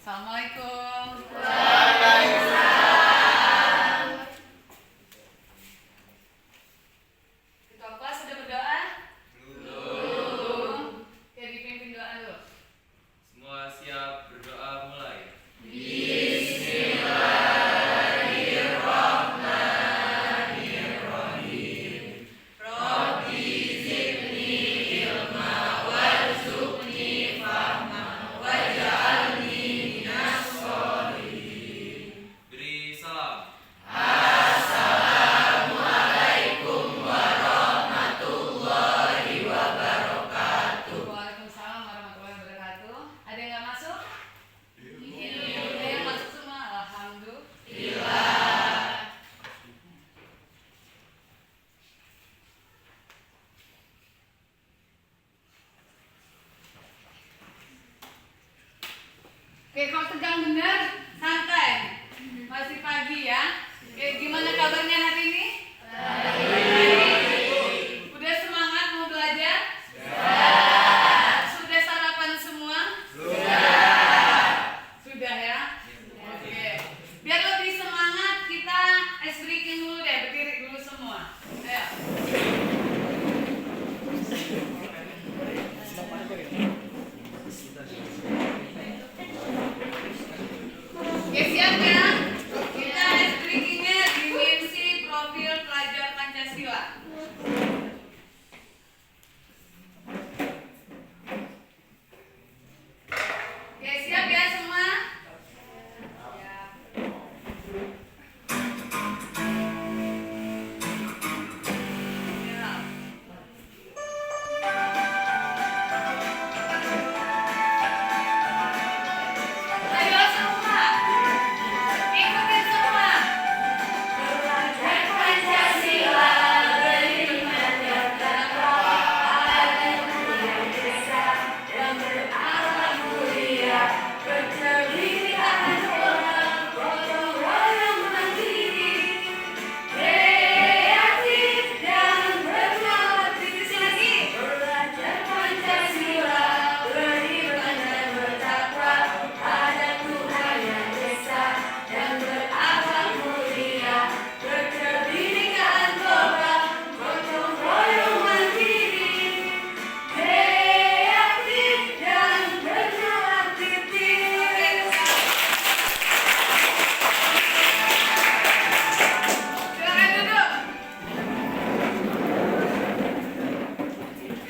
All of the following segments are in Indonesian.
Assalamualaikum. Waalaikumsalam. Ketua kelas sudah berdoa? Belum. Ya, dipimpin doa dulu. Semua siap berdoa mulai. Bismillahirrahmanirrahim. Rabbi zidni ilma warzuqni fahma waj'alni minas sholihin. Beri salam. Assalamualaikum warahmatullahi wabarakatuh. Waalaikumsalam warahmatullahi wabarakatuh. Ada yang nggak masuk? Ada yang masuk semua? Alhamdulillah. Oke, kalau tegang bener, santai. Masih pagi ya. Oke, gimana kabarnya hari ini? Baik. Udah semangat mau belajar? Sudah sarapan semua? Sudah ya? Oke. Biar lebih semangat kita ice breaking dulu deh, berdiri dulu semua. Ayo. Oke, siap ya? Kita ice breakingnya dimensi profil pelajar Pancasila. Oke, siap ya semua? Siap. Ayo semua, ikutin semua. Belajar Pancasila beriman dan takwa, adil mulia desa dan berakhlak mulia, berkebinekaan orang, gotong royong mandiri, kreatif dan berkreatif lagi. Belajar Pancasila beriman dan bertakwa, ada Tuhan yang esa dan berakhlak mulia, berkebinekaan orang, gotong royong mandiri, kreatif dan berkreatif. Silakan duduk.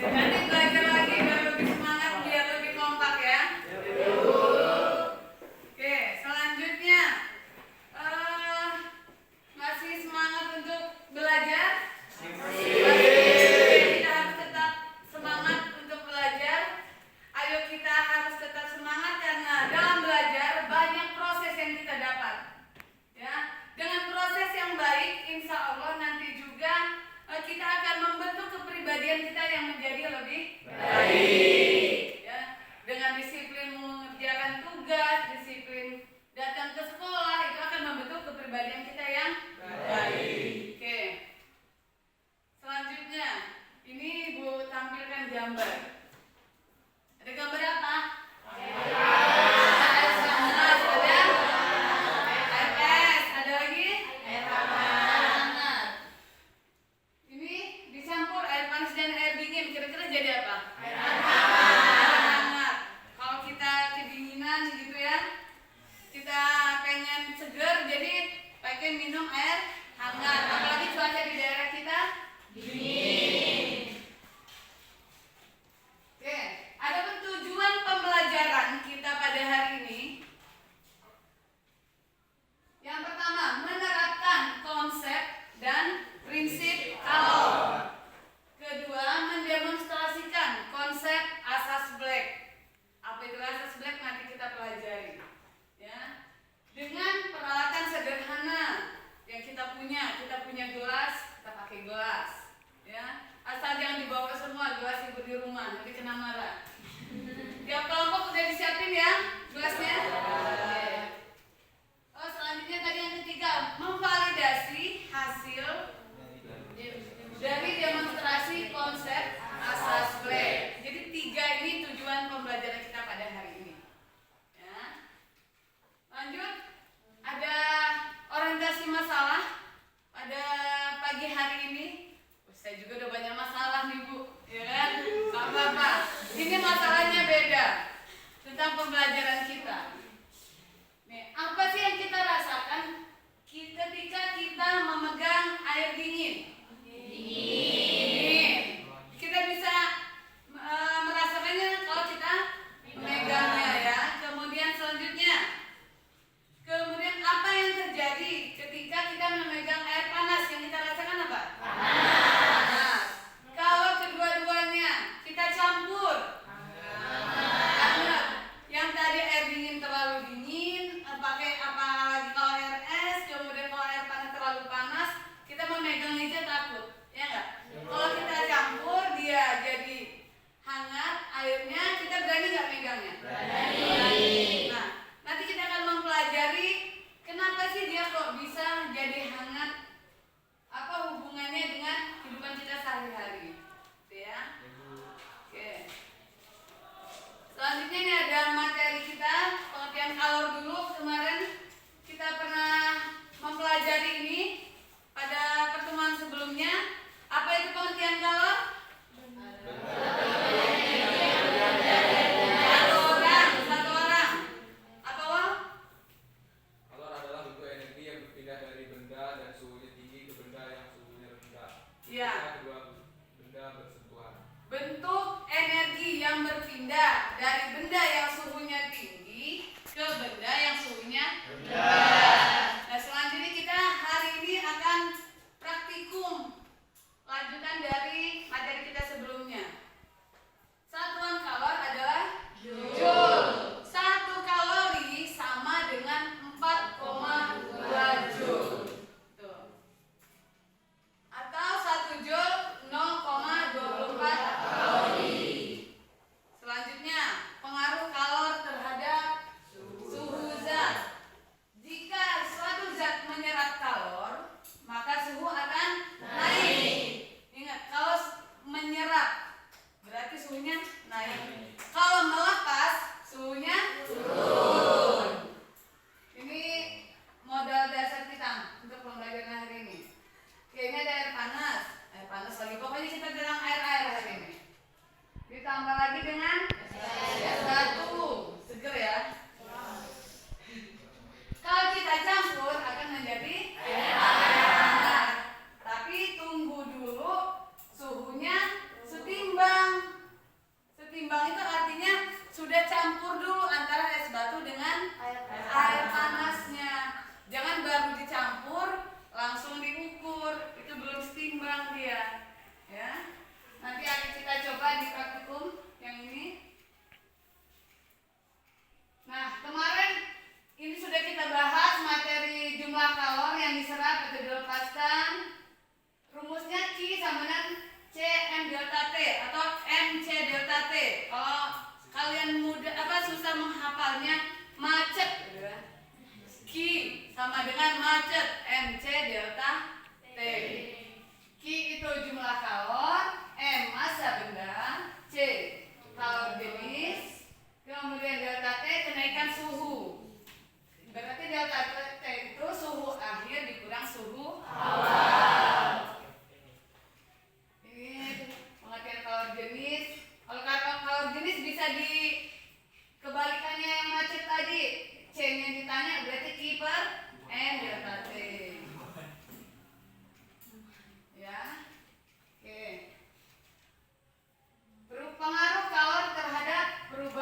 Nanti belajar lagi biar lebih semangat, biar lebih kompak ya. Oke, selanjutnya masih semangat untuk belajar? Kita harus tetap semangat untuk belajar. Ayo kita harus tetap semangat karena dalam belajar banyak proses yang kita dapat. Ya, dengan proses yang baik, insya Allah nanti juga kita akan membentuk kepribadian kita yang menjadi lebih baik. Ya, dengan disiplin mengerjakan tugas, disiplin datang ke sekolah, itu akan membentuk kepribadian kita yang baik. Oke. Selanjutnya, ini Ibu tampilkan gambar. Ada gambar apa? RS, ada lagi? Air hangat. Ini dicampur air panas dan air dingin, kira-kira jadi apa? Air hangat. Kalau kita kedinginan gitu ya, kita pengen seger, jadi pakai tentang pembelajaran kita. Nih, apa sih yang kita rasakan ketika kita memegang air dingin? Dingin. Kita bisa merasakannya kalau kita memegangnya ya. Kemudian apa yang terjadi ketika kita memegang air panas? Yang kita rasakan apa? Panas. Kalau kedua-duanya kita campur, hangat. Yang tadi air dingin terlalu dingin, pakai apa lagi kalau air es, kemudian kalau air panas terlalu panas, kita memegang aja takut, ya enggak? Kalau kita campur dia jadi hangat airnya, kita berani nggak megangnya? Berani. Nah, nanti kita akan mempelajari kenapa sih dia kok bisa jadi hangat, apa hubungannya dengan kehidupan kita sehari-hari, gitu ya? Oke. Selanjutnya ini ada materi kita, pengertian kalor dulu. Kemarin kita pernah mempelajari ini pada pertemuan sebelumnya. Apa itu pengertian kalor? Satu orang. Apa Wal? Kalor adalah bentuk energi yang berpindah dari benda dan suhunya tinggi ke benda yang suhunya rendah. Ya. Ketika kedua benda bersentuhan. Bentuk energi yang berpindah dari benda yang suhunya tinggi ke benda yang suhunya rendah. Nah, selanjutnya kita hari ini akan praktikum lanjutan dari materi kita sebelumnya. Satuan kalor adalah joule. 1 kalori sama dengan 4,2 joule. Tuh. Atau 1 joule 0,24 kalori. Selanjutnya, pengaruh kalor terhadap suhu zat. Jika suatu zat menyerap kalor, maka suhu akan naik. Ingat, kalau menyerap berarti suhunya naik. Kalau melepas, suhunya turun. Ini modal dasar kita untuk pembelajaran hari ini. Oke, ini ada air panas. Air panas lagi. Pokoknya kita tentang air-air hari ini. Ditambah lagi dengan es batu. Seger ya. Kalau kita campur akan menjadi air hangat. Tapi tunggu dulu suhunya setimbang. Setimbang itu artinya sudah campur dulu antara es batu dengan air panasnya. Jangan baru dicampur langsung diukur, itu belum setimbang dia. Ya. Nanti akan kita coba di praktikum yang ini. Nah, kemarin ini sudah kita bahas materi jumlah kalor yang diserap atau dilepaskan. Rumusnya Q sama dengan Cm delta T atau Mc delta T. Kalau kalian susah menghafalnya, macet gitu ya. Q sama dengan macet, Mc delta T. Q itu jumlah kalor, M massa benda, C kalor jenis, kemudian delta T kenaikan suhu. Berarti delta T itu suhu akhir dikurang suhu awal. Ini pengertian kalor jenis. Kalau kalor jenis bisa dikebalikannya yang macet tadi. C-nya ditanya berarti Q per N delta T. Ya. Oke. Pengaruh kalor terhadap perubahan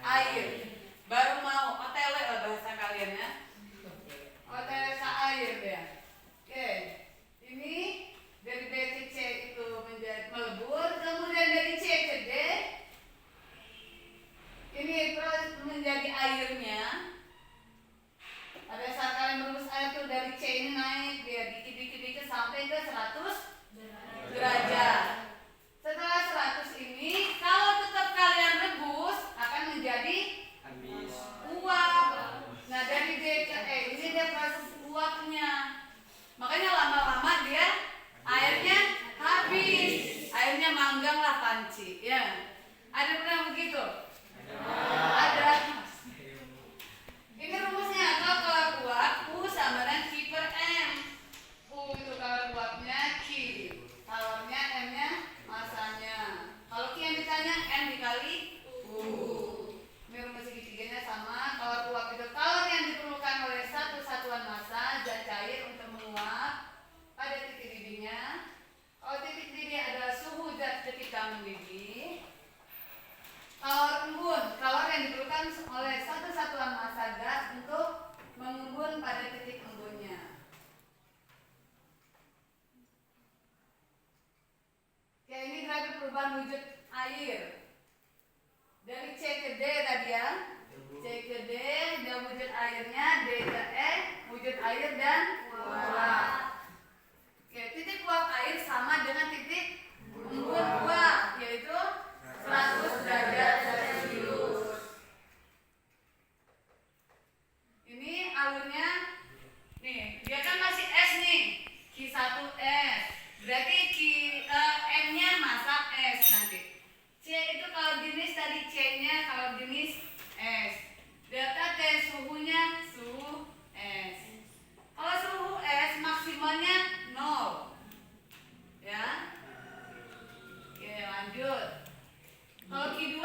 air. Baru mau otele lah bahasa kalian ya. Otele air ya. Oke. Ini dari B ke C itu menjadi melebur, kemudian dari C ke D ini proses menjadi airnya. Pada saat kalian merumus air tuh dari C ini naik dia dikit-dikit sampai ke 100 derajat. Setelah 100 ini kalau tetap kalian rebus akan menjadi uap. Nah dari D ke E ini dia proses uapnya. Makanya lama-lama dia airnya habis, airnya manggang lah panci. Ya, ada pernah begitu? Ada. Ini rumusnya kalau uap U sama dengan Q per M. U itu kalau uapnya, Q kalornya, M-nya masanya. Kalau Q yang ditanya M dikali U. Ini rumus segitiganya sama. Kalau uap itu kalor yang diperlukan oleh satu satuan massa zat cair untuk menguap pada titik didihnya. Kalau titik didih adalah suhu zat ketika mendidih. Kalor embun, kalor yang diperlukan oleh satu satuan massa gas untuk mengembun pada titik embunnya. Ya ini grafik perubahan wujud air. Dari C ke D tadi ya. C ke D dan wujud airnya, D ke E wujud air dan uap. Oke, titik uap air sama dengan titik embun uap, yaitu 100 derajat Celcius. Ini alurnya nih, dia kan masih S nih, Q1S. Berarti M-nya massa S nanti. C itu kalau jenis tadi C-nya kalau jenis S. Delta T suhunya suhu S. Kalau suhu S maksimalnya 0. Ya. Oke, lanjut. Kalau Q2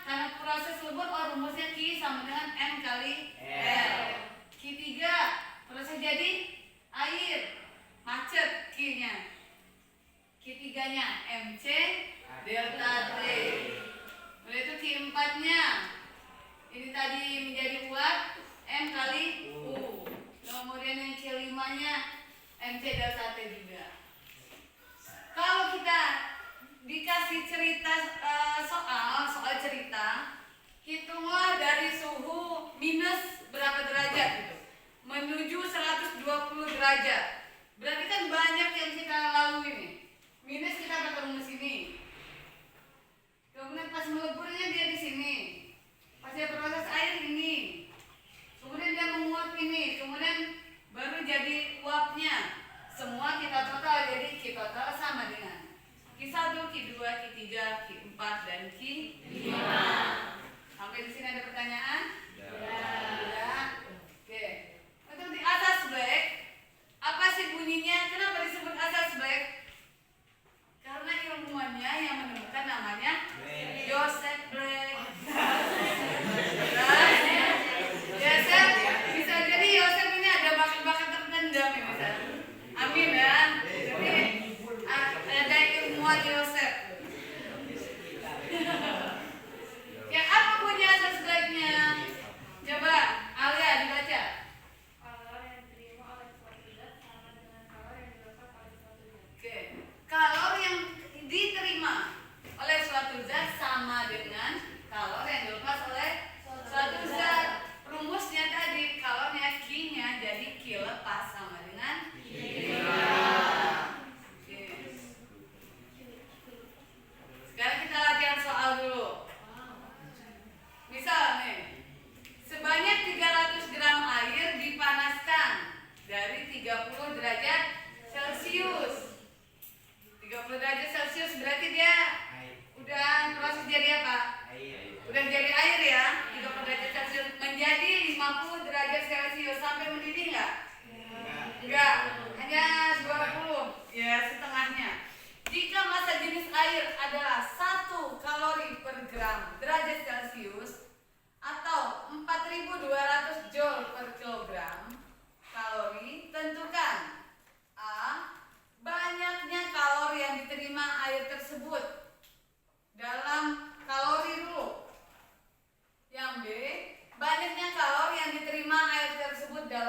karena proses lebur rumusnya Q sama dengan M kali L. Q3 proses jadi air macet Q-nya. Q3-nya MC delta T. Lalu itu Q4-nya ini tadi menjadi uap M kali U. Kemudian yang Q5-nya MC delta T juga. Kalau kita dikasih cerita soal cerita, hitunglah dari suhu minus berapa derajat gitu, menuju 120 derajat. Berarti kan banyak yang kita lalui nih. Minus kita bertemu di sini. Kemudian pas meleburnya dia di sini. Pas dia proses air ini. Kemudian dia menguap ini. Kemudian baru jadi uapnya. Semua kita total jadi Q total sama dengan Q1, Q2, Q3, Q4 dan Q5. Sampai di sini ada pertanyaan? Ya. Oke. Untuk di asas black, apa sih bunyinya? Kenapa disebut asas black? Karena ilmuwannya yang menemukan namanya Joseph Black.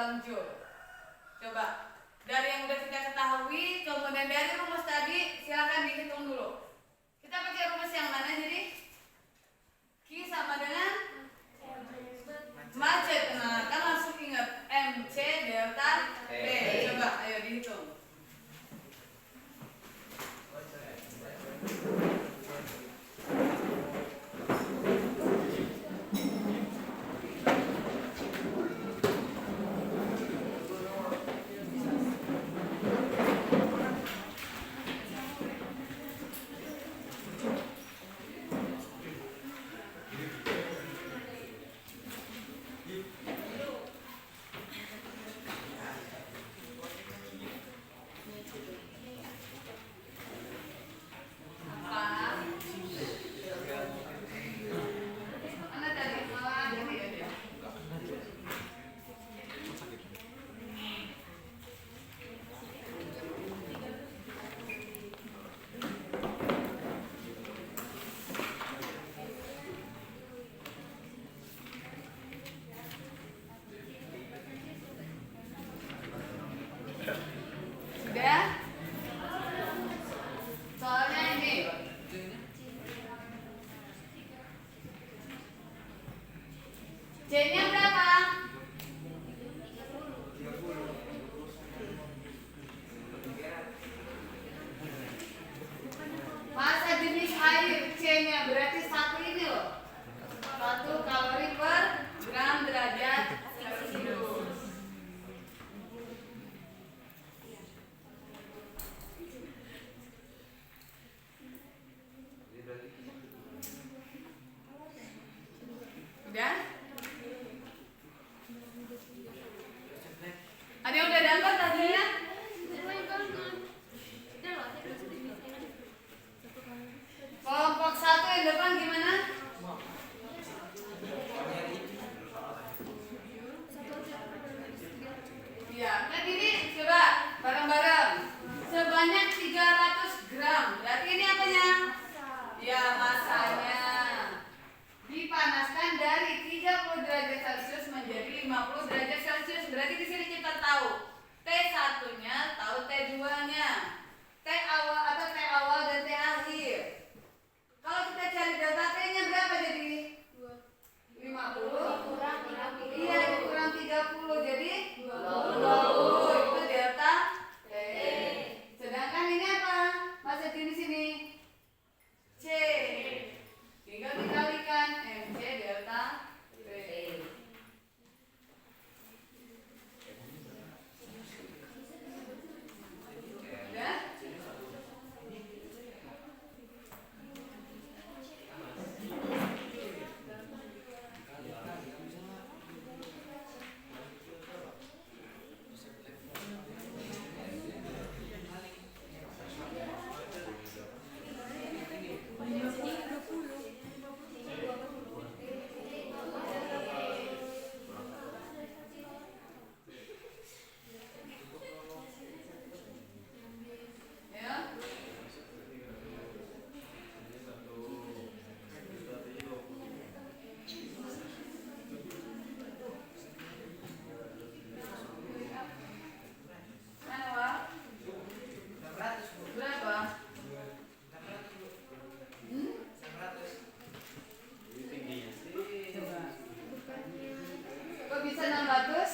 Bang Jo. Coba dari yang udah kita ketahui, kemudian dari rumus tadi silakan dihitung dulu. Kita pakai rumus yang mana jadi? Q sama dengan macet. Nah, kan langsung ingat MC delta T. Coba ayo dihitung. Mana tadi? Malah jadi ya dia. Sudah? Soalnya ini C-nya berapa? Masa jenis air C-nya berarti satu ini loh. 1 kalori per gram derajat Celcius. Udah? Ada yang udah dapat tadinya? Kelompok 1 yang depan gimana? Iya, kan ini coba bareng-bareng. Sebanyak 300 gram. Berarti ini apanya? Ya, masanya. Dipanaskan dari 30 derajat Celcius menjadi 50 derajat Celcius. Berarti di sini kita tahu T1-nya, tahu T2-nya. T awal atau T awal dan T akhir. Kalau kita cari delta T-nya berapa jadi? 50. Iya, dikurang 30 jadi 20. Itu delta T. Sedangkan ini apa? Masa di sini C. Tinggal dikalikan MC delta T. Udah? Ya. Mana, Wak? Berapa? Coba. Kok bisa 600?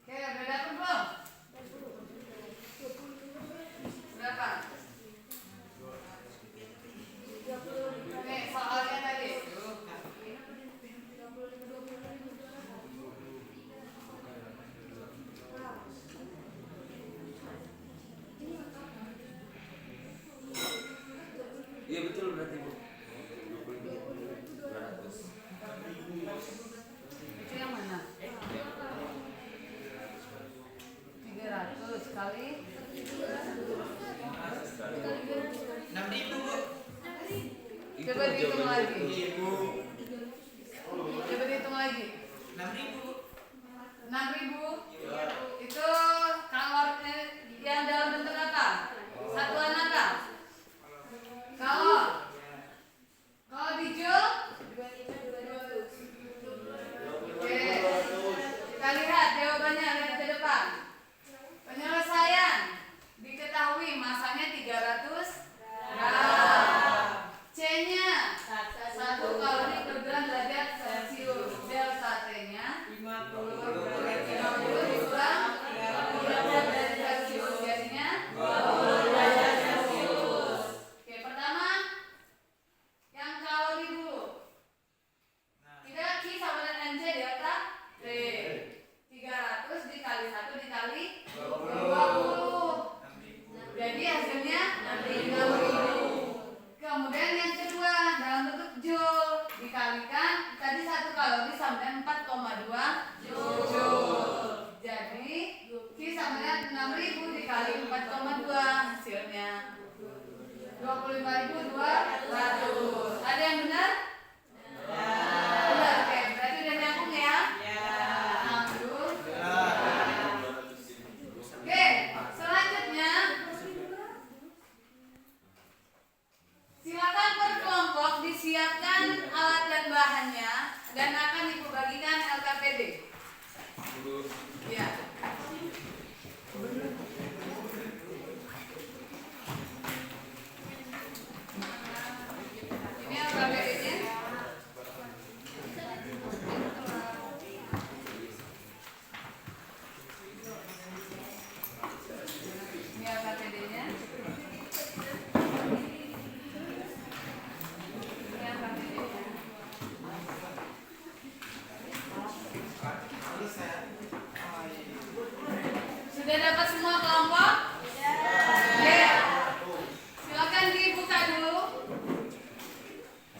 Oke, udah dapet belum? Berapa? Nih, soalnya tadi. Iya betul berarti Bu. 200. Itu yang mana? 300 kali 6.000 Bu. Coba dihitung lagi. Ibu. Coba dihitung lagi. 6.000 Bu. 6.000. Iya. kalau ini sama dengan 4,2 Joule. Jadi Q sama dengan 6.000 dikali 4,2, hasilnya 25.200. Ada yang benar? Benar, oke. Berarti udah nyambung ya? Nyambung. Oke, selanjutnya silakan per kelompok disiapkan alat dan bahannya dan akan Ibu bagikan LKPD. Ya. Ini LKPD-nya. Ini LKPD-nya. Sudah dapat semua kelompok? Ya. Silakan dibuka dulu.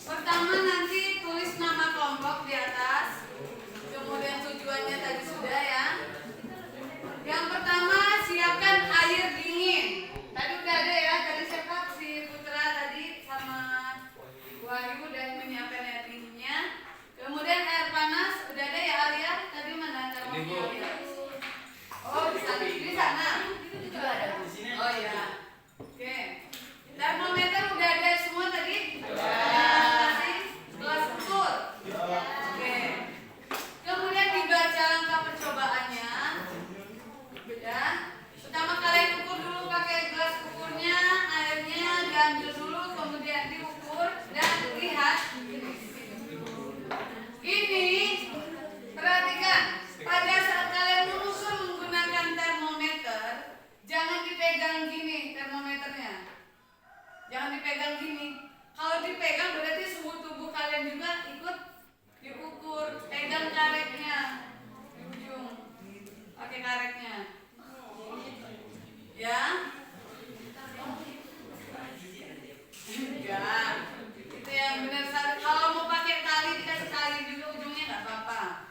Pertama nanti tulis nama kelompok di atas. Kemudian tujuannya tadi sudah ya. Yang pertama siapkan air dingin. Tadi udah ada ya. Tadi siapa? Si Putra tadi sama Wahyu udah menyiapkan air dinginnya. Kemudian air panas udah ada ya Alia. Tadi mana termosnya Alia? Oh di sana. Oh iya. Oke. Termometer udah ada semua tadi? Masih gelas ukur. Oke. Kemudian dibaca angka percobaannya. Ya. Pertama kalian ukur dulu pakai gelas ukurnya, airnya diambil dulu, kemudian diukur dan lihat. Ini perhatikan. Pada saat kalian mengukur menggunakan termometer, jangan dipegang gini termometernya. Jangan dipegang gini. Kalau dipegang berarti suhu tubuh kalian juga ikut diukur. Pegang karetnya di ujung. Pakai karetnya. Ya. Enggak. Itu yang benar. Kalau mau pakai tali dikasih tali juga ujungnya nggak apa-apa.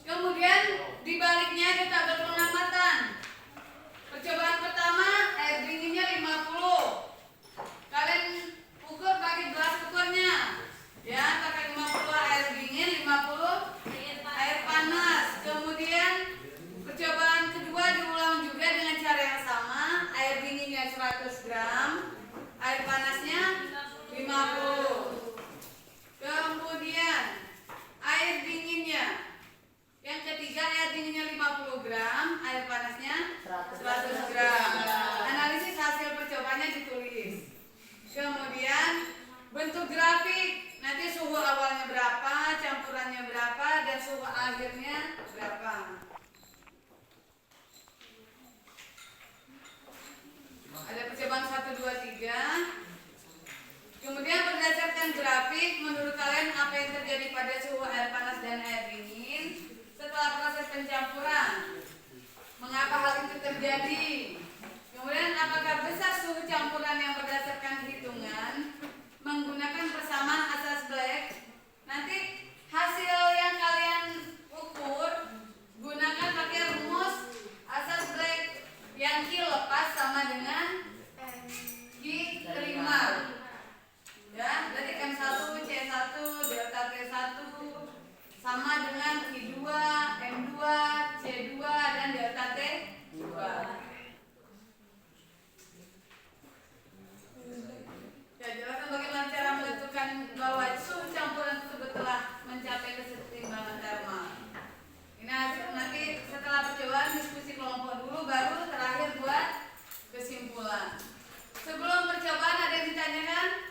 Kemudian dibaliknya ada tabel pengamatan. Percobaan pertama air dinginnya 50. Kalian ukur pakai gelas ukurnya. Ya, pakai 50 air dingin, 50 air panas. Kemudian percobaan kedua diulang juga dengan cara yang sama. Air dinginnya 100 gram, air panasnya 50. Kemudian air dinginnya yang ketiga, air dinginnya 50 gram, air panasnya 100 gram. Analisis hasil percobaannya ditulis. Kemudian bentuk grafik, nanti suhu awalnya berapa, campurannya berapa, dan suhu akhirnya berapa. Ada percobaan 1, 2, 3. Kemudian berdasarkan grafik, menurut kalian apa yang terjadi pada suhu air panas dan air dingin setelah proses pencampuran? Mengapa hal itu terjadi? Kemudian apakah besar suhu campuran yang berdasarkan hitungan menggunakan persamaan asas Black? Nanti hasil yang kalian ukur gunakan pakai rumus asas Black yang Q lepas sama dengan Q terima. Ya, berarti M1, C1, delta T1 sama dengan I2, M2, C2, dan delta T2. Ya, jelaskan bagaimana cara menentukan bahwa suhu campuran tersebut telah mencapai keseimbangan termal. Ini hasil nanti setelah percobaan diskusi kelompok dulu, baru terakhir buat kesimpulan. Sebelum percobaan ada yang ditanyakan?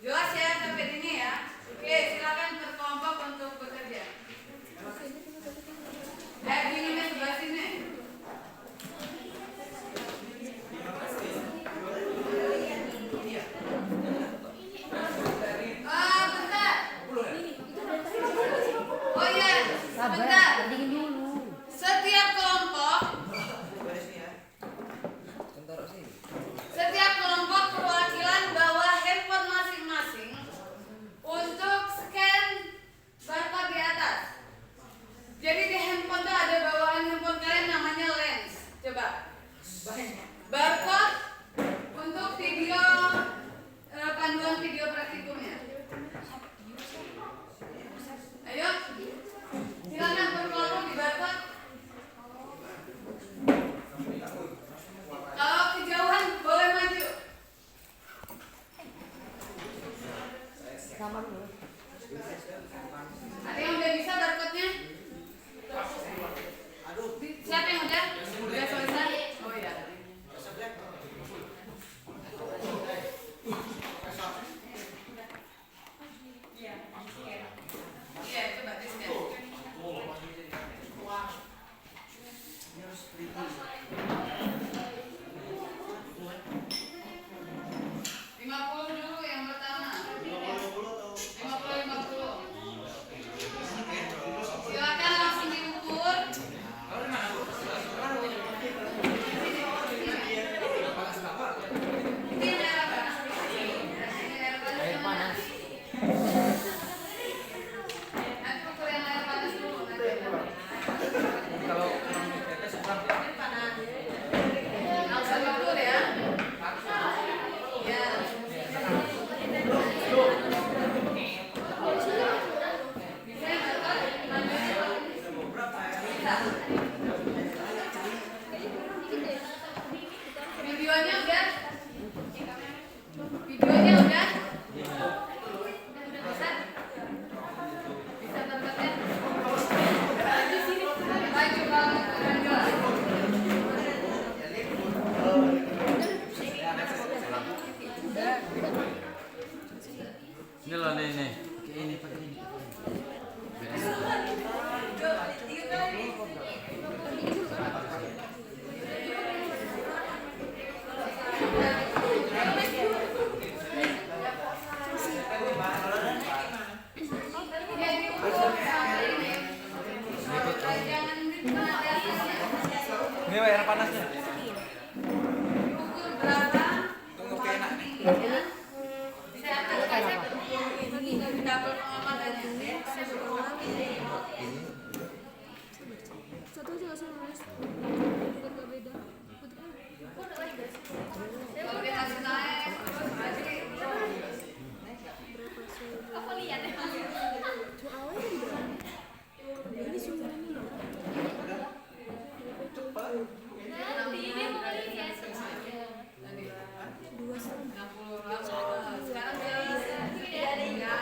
Jelas ya sampai ini ya. Oke, silakan berkelompok untuk bekerja. Dinginnya sebelah sini. Jangan Ini air panasnya. diukur berapa Tunggu kayak enak nih. tingginya. Saya akan kasih tabel pengamatannya. Satu aja nggak sih nulis? Gak beda. Kalau dia kasih naik, berarti Apa lihat ya? Soalnya kan berapa? Ini sudah ini loh. Dua setengah. 60. Sekarang dia yang Jadi udah.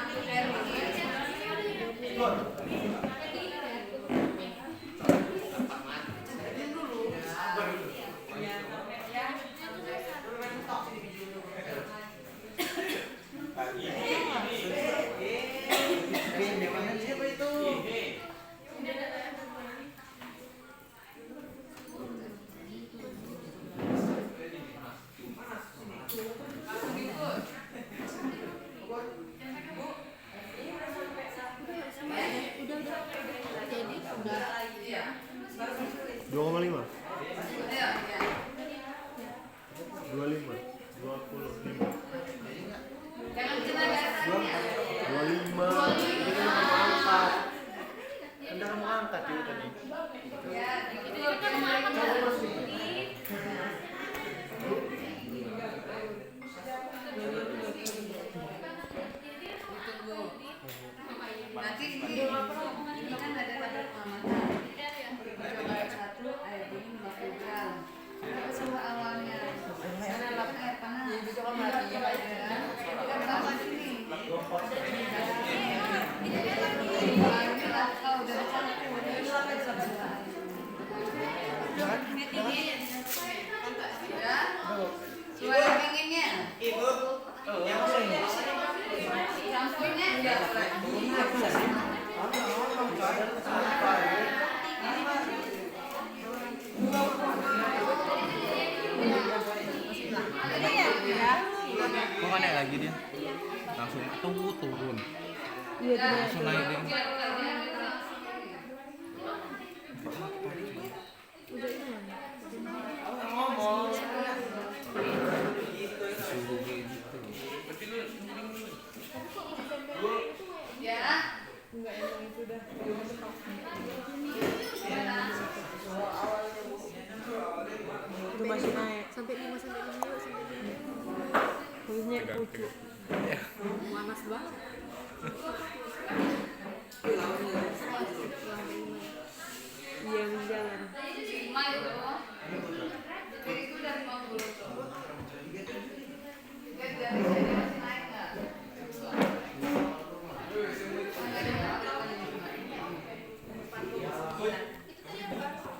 2,5 Iya, iya. 25 25 Jangan kena dasarnya. 25 ini kan kamu angkat anda kamu angkat juga tadi Ya, Itu kan masih. nanti ini kan ada tabel pengamatan. Coba 1 air dingin 50 gram. Suhu awalnya. Karena lapar air panas. Ya, kita berapa sini? Ini lah, kalau udah campur, ini lapar sebelah. Ya, suara dinginnya. Campurnya ya. Kok aneh lagi dia? Langsung turun. Langsung naik deh. Udah ini mana? Suruh kayak gitu. Ya. Itu masih naik. Sampai 5 sampai 6 yuk, sampai 5. Kayaknya pucuk. Panas banget. Iya menjalan. Lima itu. Jadi itu udah 50 tuh. Lihat dari sini masih naik nggak?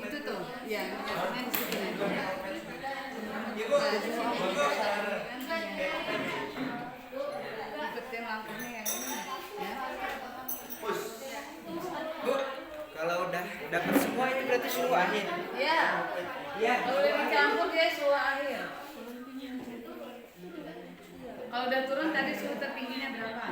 Itu tuh, ya. Ini di sini. Ikutin lampunya yang ini, ya. Bu, kalau udah dapat semua itu berarti suhu akhir. Ya. Ya. Kalau udah dicampur dia suhu akhir. Kalau udah turun tadi suhu tertingginya berapa?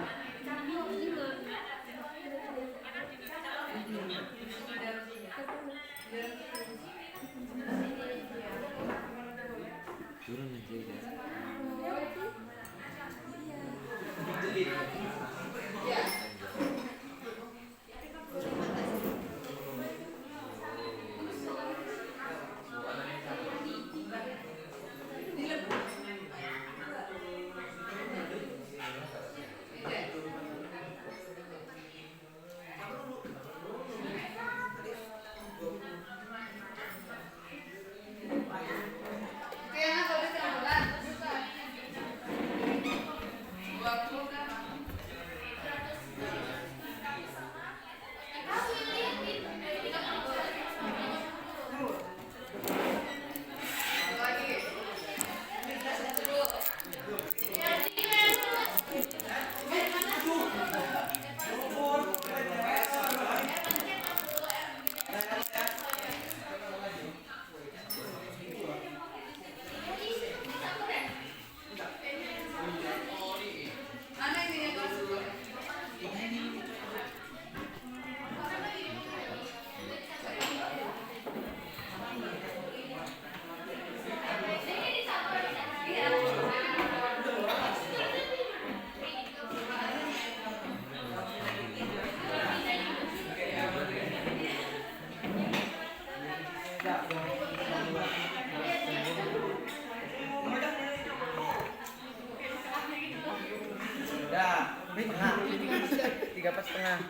Turun aja udah. Ya. Oke, nah kalau udah campuran. 20 kan?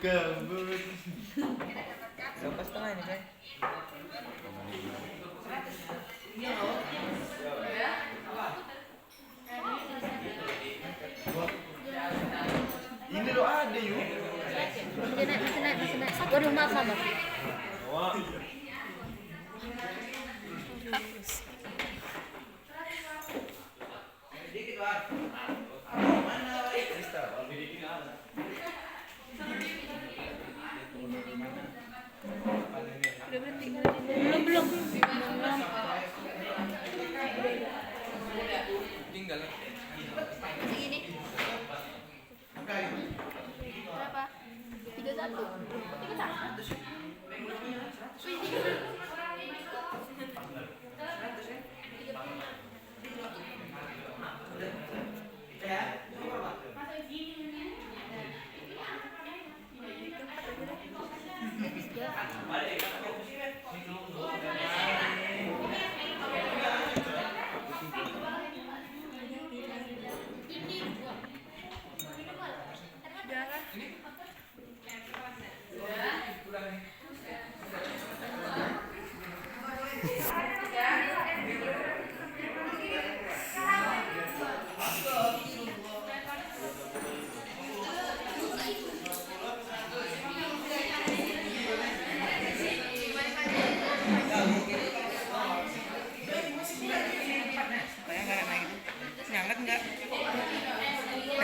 Gambut. Berapa setengah ini, Say? Ini lo ada yuk. Masih naik. Waduh, maaf. Wah. Belum. Tinggal. Segini. Berapa? 31. 25.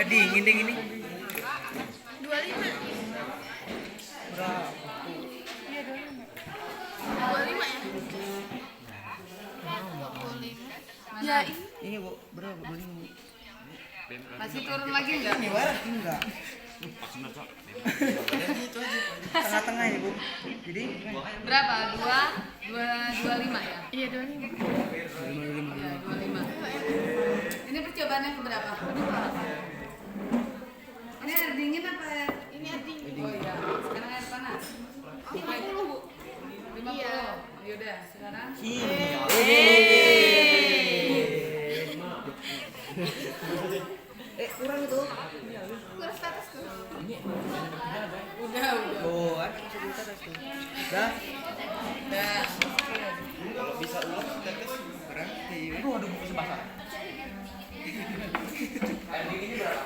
Dingin deh gini. 25. Berapa? Iya, 25 ya? 25. Ya, Ini Bu, berapa? 25. Bu? Masih turun lagi enggak? Ini waras enggak? Tengah-tengah ini, Bu. Jadi Berapa? 25 ya? iya 25. Ya, 25. Ini percobaan yang keberapa? Ini air dingin apa ya? Ini air dingin. Oh iya, sekarang air panas. 50, Bu. 50. Iya. Yaudah, sekarang kurang itu. Kurang status tuh. udah. Oh, ada masuk di atas tuh. Dah. Udah. Kalau bisa ulang tetes berarti. Aduh, ada buku sebahasa. Air dingin ini berapa?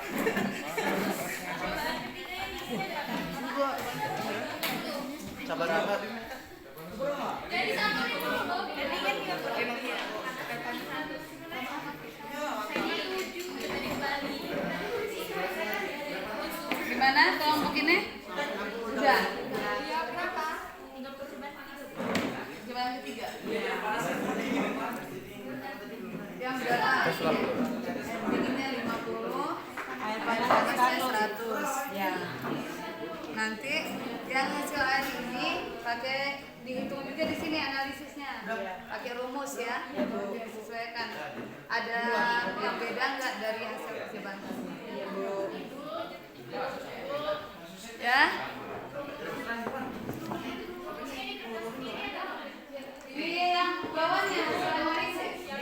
Sabar apa? Gimana kelompok ini? Udah. Gimana ketiga? Yang berapa? Dinginnya 50, air panasnya 100. Ya. Nanti yang hasil air ini pakai dihitung juga di sini analisisnya. Pakai rumus ya. Disesuaikan. Ada yang beda nggak dari hasil percobaan tadi? Iya, Bu. Ya. Ini yang bawahnya hasil analisis. Ya.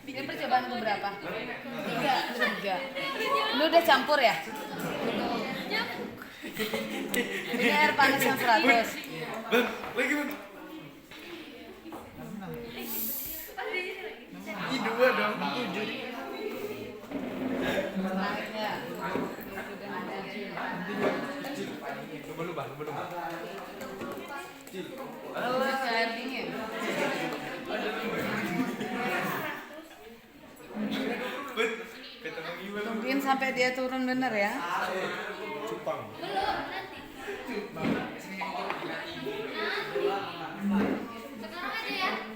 Ini percobaan keberapa? 3. Ini udah campur ya? Ini air panas yang 100. Bang, lagi Bang. Ini 2 dong, 7. Naiknya. Lumba-lumba. Masih air dingin. Tungguin sampai dia turun bener ya. Cupang.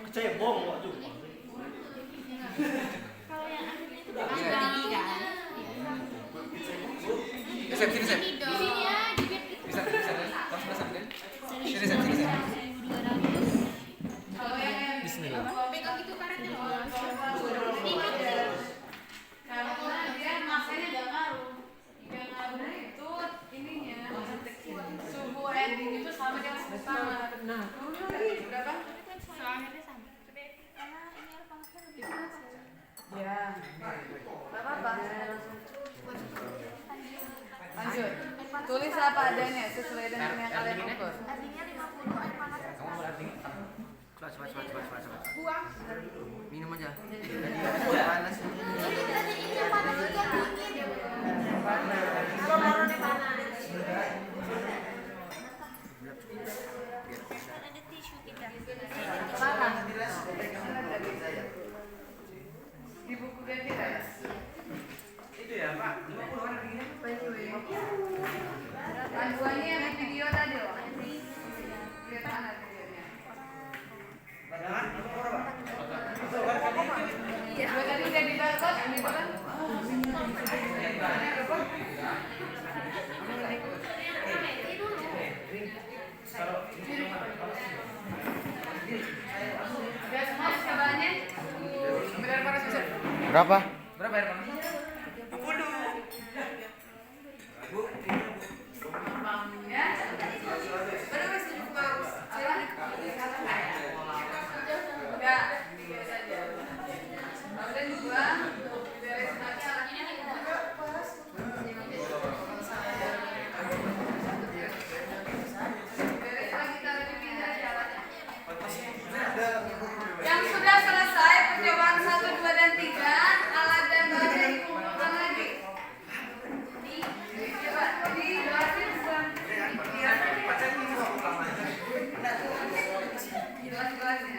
Kecebong kok cupang. Sini, Sep. Bisa. Kau sebelah sana, Den. Sini, Sep. Kalau yang Bismillah. Pegang itu karetnya loh. Nah, turun lagi. Berapa? Soalnya sama. Karena ini air panasnya lebih panas ya. Ya. Gak apa-apa. Lanjut. Tulis apa adanya sesuai dengan yang kalian ukur. Tadinya 50 air panas. Cepat. Buang. Minum aja. Panas. Jadi ini panas juga dingin. Taruh nih panas. Ada tisu kita. Di buku ganti ada. Itu ya, Pak. 50 kan harganya. Panduannya yang di video tadi loh. Lihat mana videonya. Badangan, berapa, Pak? Iya. Tadi udah di barcode gitu kan? Udah semua percobaannya? Ambil air panas bisa. Berapa? Berapa air panas? 50. Bu, Ya. Berapa sih juga? Enggak, tiga saja. Kemudian dua, beresin lagi alatnya. Beres lagi taruh di pindah aja alatnya. Yang sudah selesai percobaan 1, 2, dan 3, alat dan bahannya dikumpulkan lagi. Coba, jadi gelasnya bukan gelasnya.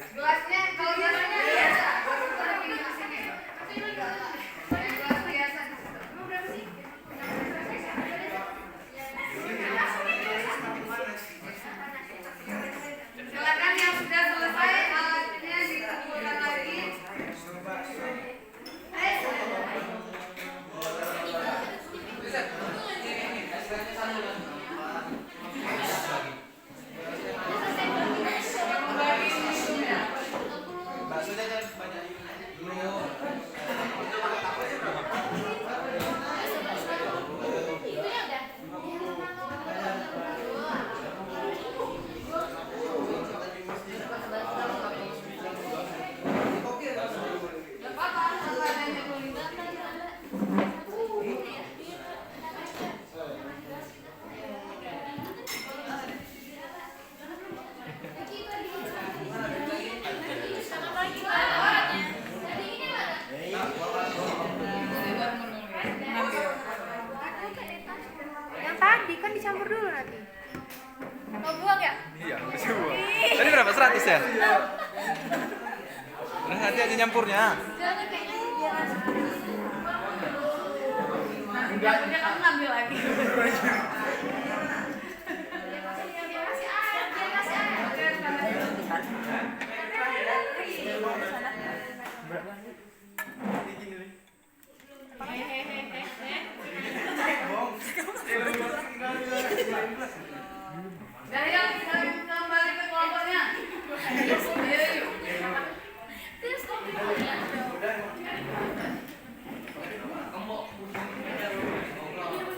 Gelasnya kalau gelasnya biasa, bukan gini di sini. Gelas biasa. Silakan yang sudah selesai alatnya dikumpulkan lagi. Yang membagi minumnya. Gak apa-apa, apa adanya tulis. Yang tadi kan dicampur dulu nanti. Mau buang ya? Iya, semua. Tadi berapa? 100 ya? Nah, nanti aja nyampurnya. Jangan kayaknya biar Nanti jatuhnya kamu ngambil lagi. dia kasih air, dia kasih air. Oke, sekarang. Dari yang kembali ke kelompoknya. Ayo, yuk. Terus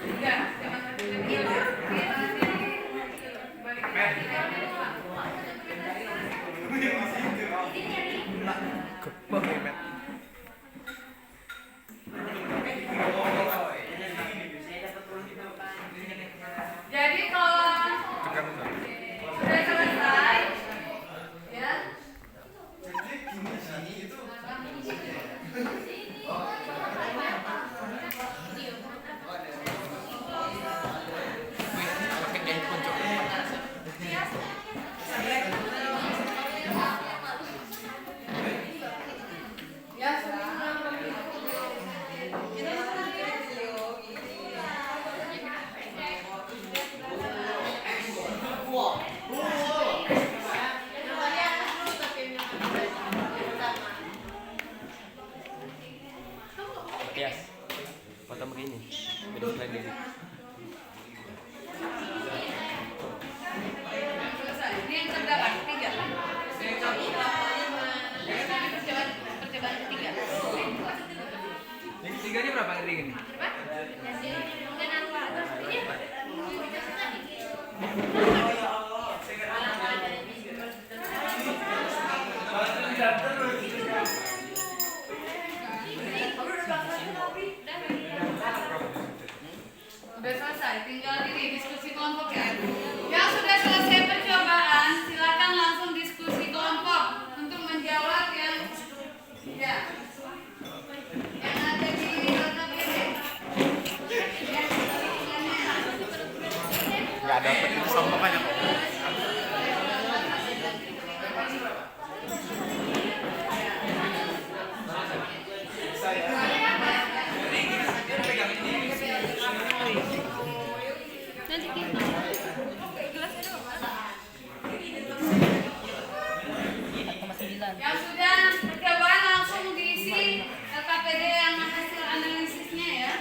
Enggak, jangan terlalu balik ke Jadi kalau sudah selesai, ya. Ya, Yes. Foto begini. Beda selain ini. selesai. Ini yang terdapat 3. Percobaan ketiga. Yang ketiganya berapa ring ini? dan apa? Terus ini selesai, tinggal ini diskusi kelompok ya. Yang sudah selesai percobaan, silakan langsung diskusi kelompok untuk menjawab yang ya. Yang ada di letak ini. Nggak dapet itu sama banyak kok. Yang sudah percobaan langsung diisi LKPD yang hasil analisisnya ya.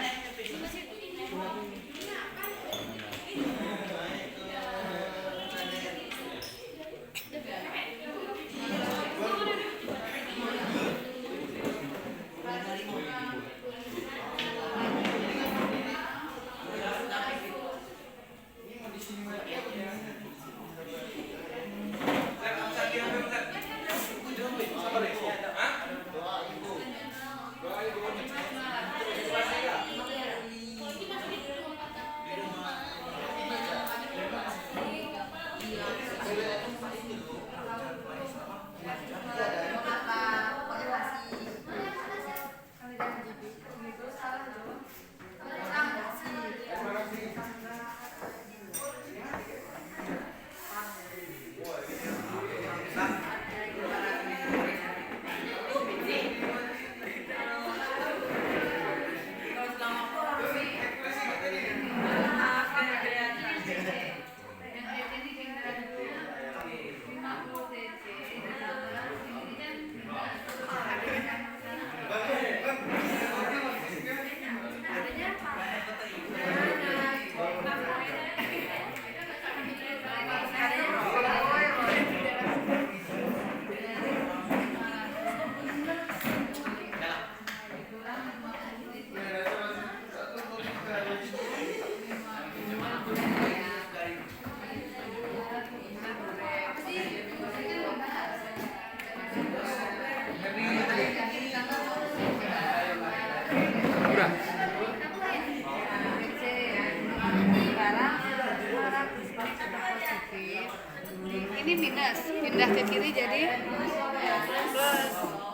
Ini minus, pindah ke kiri jadi plus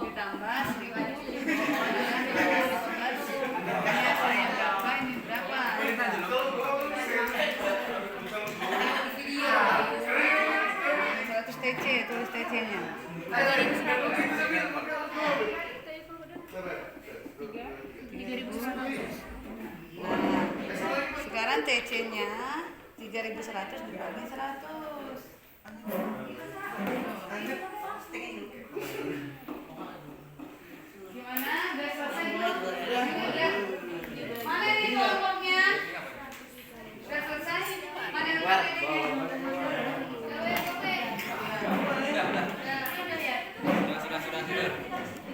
ditambah 1000. Ini hasilnya berapa? Ini berapa? 100 TC, tulis TC-nya. Sekarang TC-nya 3.100 dibagi 100. Gimana? Udah selesai belum? Udah. Mana nih kelompoknya? Udah selesai? Mana yang Sudah.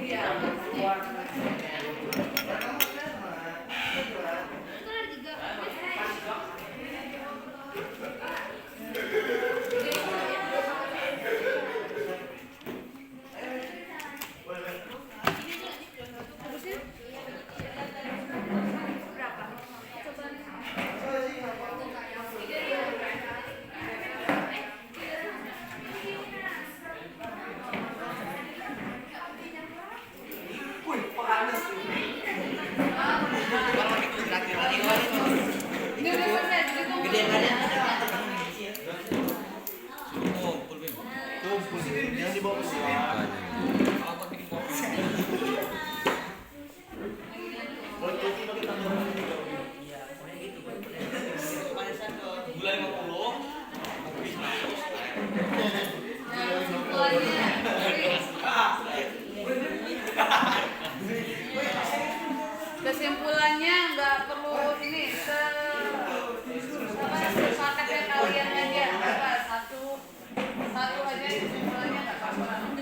Iya. Yang dibawa ke sini. Kesimpulannya nggak perlu ini sepakatnya kalian aja satu aja kesimpulannya nggak apa-apa.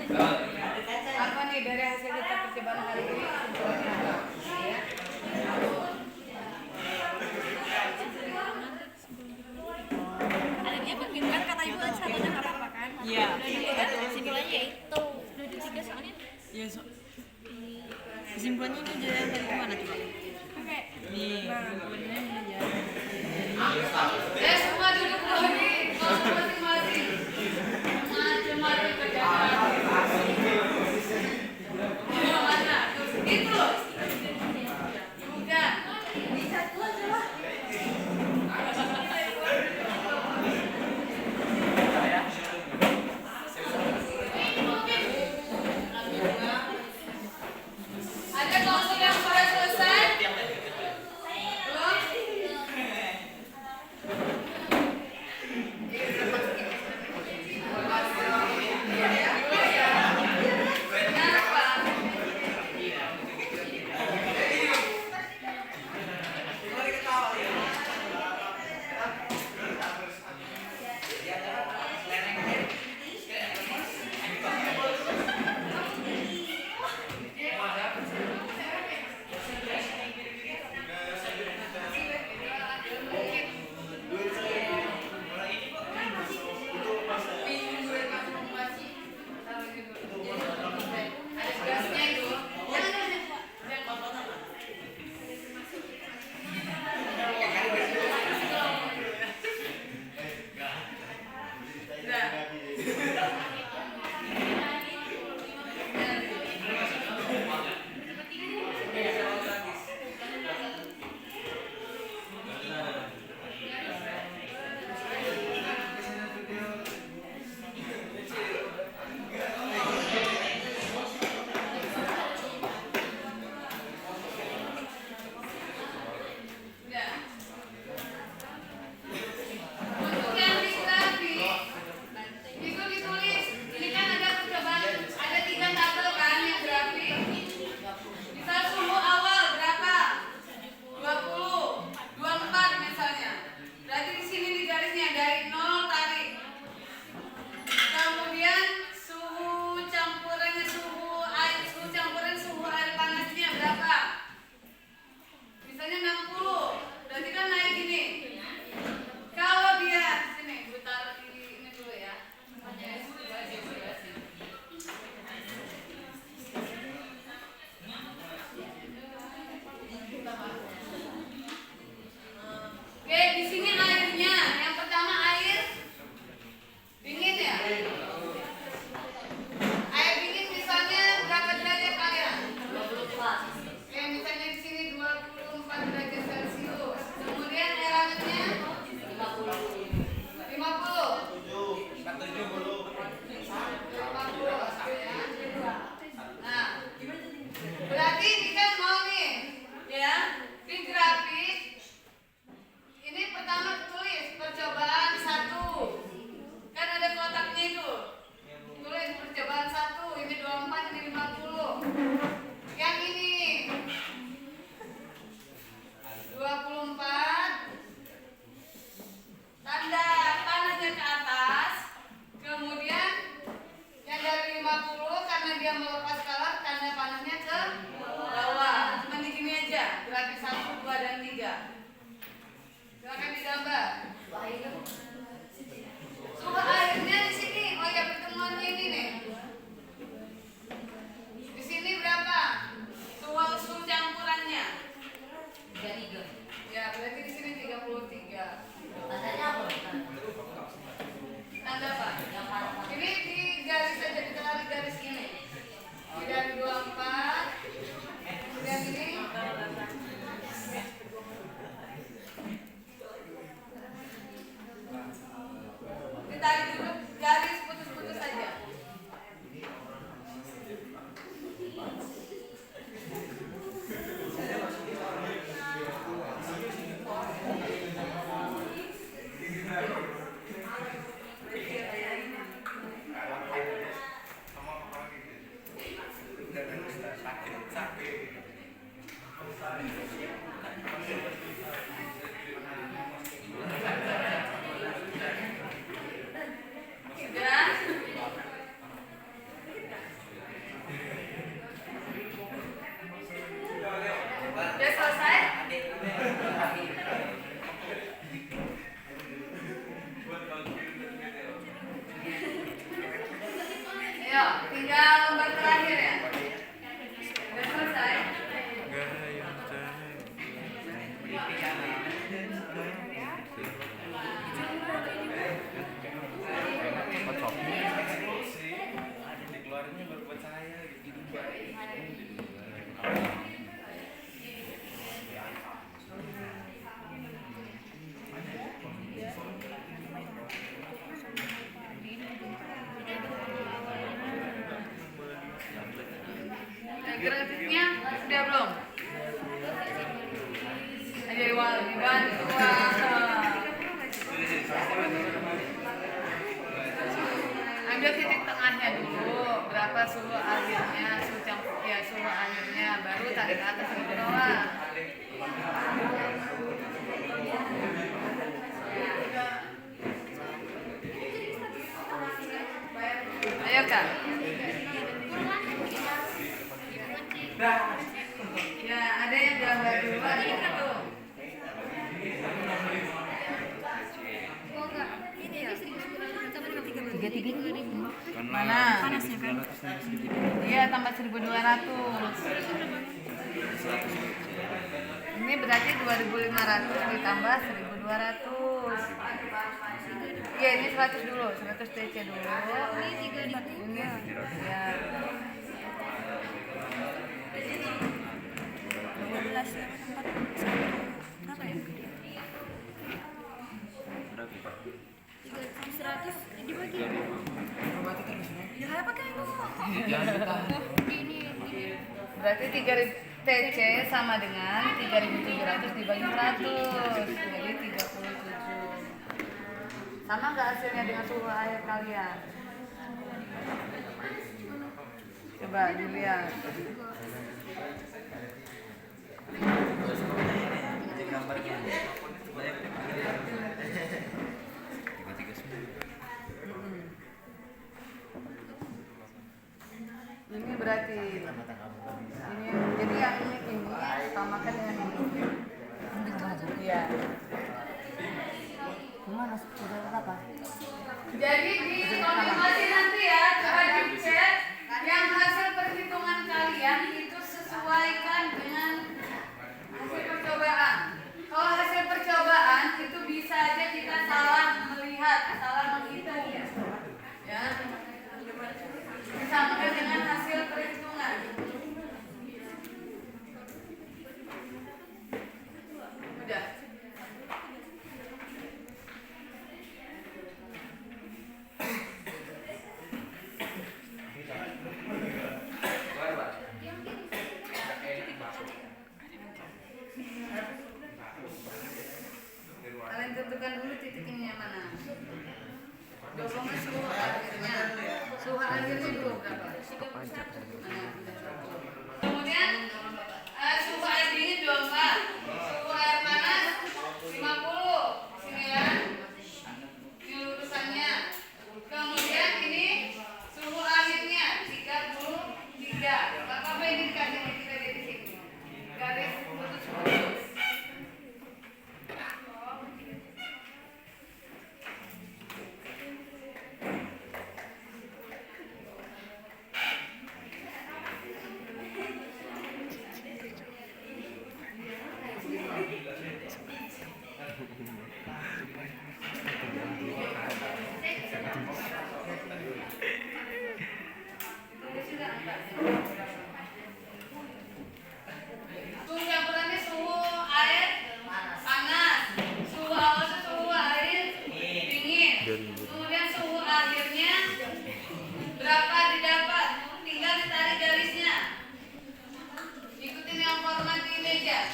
Apa nih dari hasil kita percobaan hari ini kesimpulannya apa? Ya. Ada bikin kan kata ibu kan satunya nggak apa-apa kan? Iya. Kesimpulannya ya itu. Udah 3 soalnya. Ya, kesimpulannya itu jalan dari kemana coba? Oke. Nih, kesimpulannya jalan. Semua duduk dulu nih, kelompok masing-masing. Macam-macam kerjaan. Mana? Itu loh. Bukan. Ada kelompok yang sudah selesai? Belum? Jadi wali bantu. Ambil titik tengahnya dulu, berapa suhu airnya, suhu campur ya suhu airnya, baru tarik ke atas ke bawah. Ayo kak. Ya ada yang gambar dulu, ada yang tuh. Mana? Panasnya kan? Iya tambah 1.200. Ini berarti 2.500 ditambah 1.200. Iya ini 100 dulu, 100 TC dulu. Ini ya. 12 berapa ya? 100 dibagi. Ya pakai itu. Ini. Berarti 3.000 TC sama dengan 3.700 dibagi 100. Jadi 37. Sama nggak hasilnya dengan suhu air kalian? Coba dilihat. Ini berarti ini jadi yang ini samakan dengan ini. Iya. Gimana sudah berapa? Jadi di konfirmasi nanti ya, coba dicek yang hasil perhitungan kalian itu sesuaikan dengan hasil percobaan. Kalau hasil percobaan itu bisa aja kita salah melihat, salah menghitung. Ya. Disamakan dengan hasil perhitungan. Udah. Kalian tentukan dulu titiknya mana. Dorongan suhu akhirnya. Suhu akhirnya dulu berapa? Kemudian suhu air dingin 24. Suhu air panas 50. Sini ya. Ini lurusannya. Kemudian ini suhu akhirnya 33. Apa ini dikasih kita di sini? Garis putus-putus. Suhu campurannya suhu air panas, suhu awalnya suhu air dingin, kemudian suhu akhirnya berapa didapat, tinggal ditarik garisnya. Ikutin yang format di meja,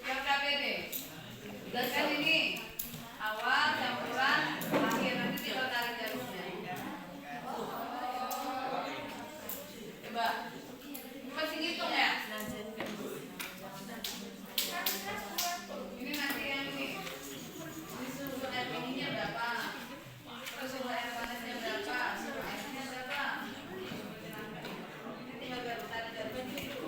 yang KPD. Dan ini awal campuran akhir nanti tinggal tarik garisnya. Coba, masih ngitung ya? Ini nanti yang ini. Ini suhu air dinginnya berapa? Terus suhu air panasnya berapa? Suhu airnya berapa? Ini tinggal tarik garisnya.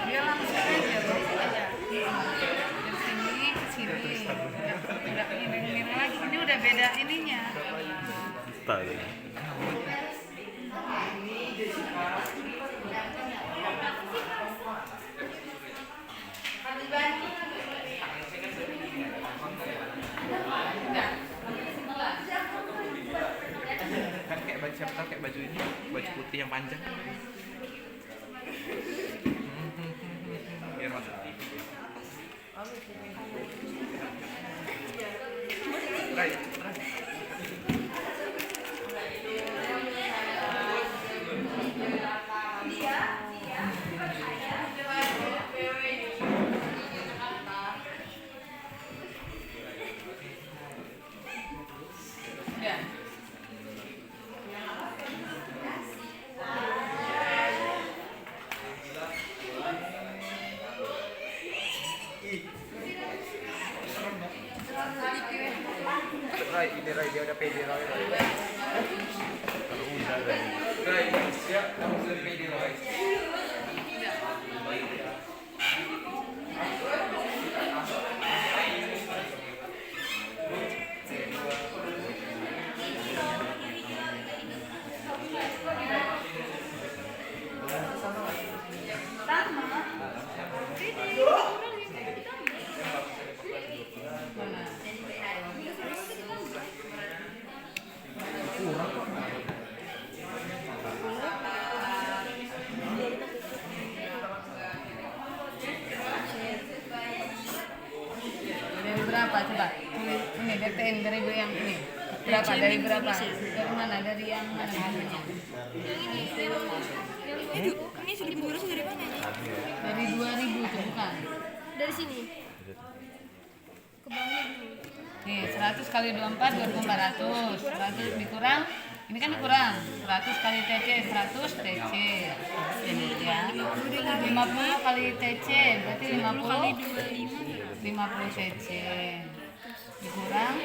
Dia langsung aja, dari sini ke sini. udah beda ininya. Kan kayak baju siapa tahu kayak baju ini, baju putih yang panjang. Biar masuk TV. Right. Rai, ini Rai dia udah pede Rai. Rai, dia kamu sudah pede Rai. Dari berapa coba? Ini DTN dari yang ini. Berapa? Dari berapa? Dari mana? Dari yang mana? Ini 1.200 dari mana nih? Dari 2000 tuh bukan? Dari sini. Ke bawahnya dulu. Nih 100 kali 24 2400. 100 dikurang. Ini kan dikurang. 100 kali TC 100 TC. Ya. 50 kali TC berarti 50 kali 50 TC. Dikurang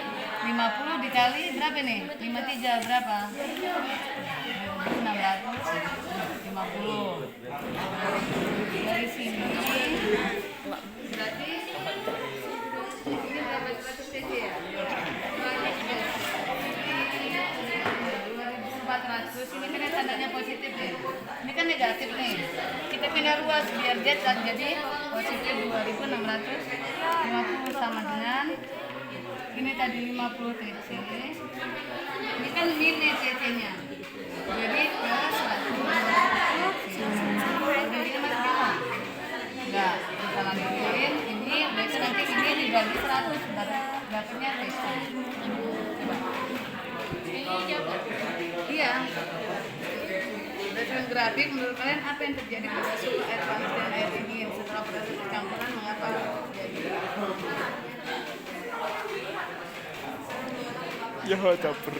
50 dikali berapa nih? 53 berapa? 650. Dari sini berarti ini berapa 100 TC ya? 2400 ini kan tandanya positif nih. Ini kan negatif nih. Kita pindah ruas biar dia jadi positif 2650 sama dengan ini tadi 50 TC. Ini kan minus TC-nya. Jadi plus 100 TC. Udah ini masih bingung? Enggak, kita lanjutin. Ini berarti nanti ini dibagi 100 dapatnya TC. Coba. Iya. Berdasarkan grafik, menurut kalian apa yang terjadi pada suhu air panas dan air dingin setelah proses percampuran mengapa terjadi? Ya caper.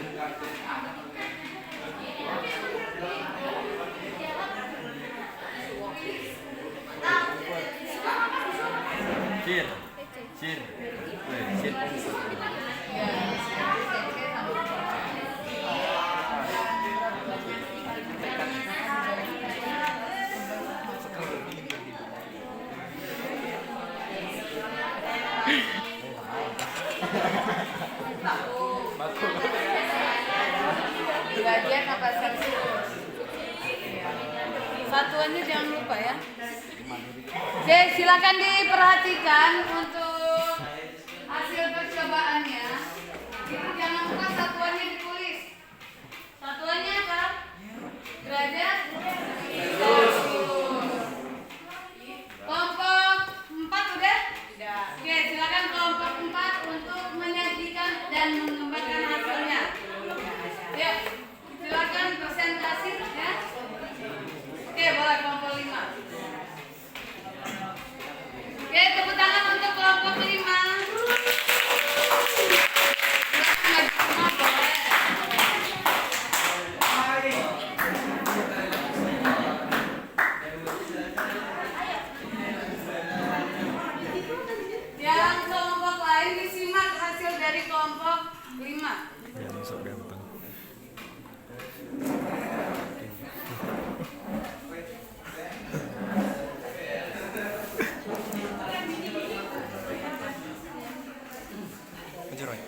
Cir. Cir. Cir. Ya, TC sama. Derajat apa Celcius? Satuannya jangan lupa ya. Oke, silakan diperhatikan untuk hasil percobaannya. Itu jangan lupa satuannya ditulis. Satuannya apa? Derajat Celcius. Kelompok 4 udah? Oke, silakan kelompok 4 untuk menyajikan dan mengembangkan hasilnya. Ya, silakan presentasi ya. Oke, boleh kelompok 5. Oke, tepuk tangan untuk kelompok 5. Silakan maju semua, boleh. Yang kelompok lain disimak hasil dari kelompok 5. Ya masuk gampang. Maju Roy.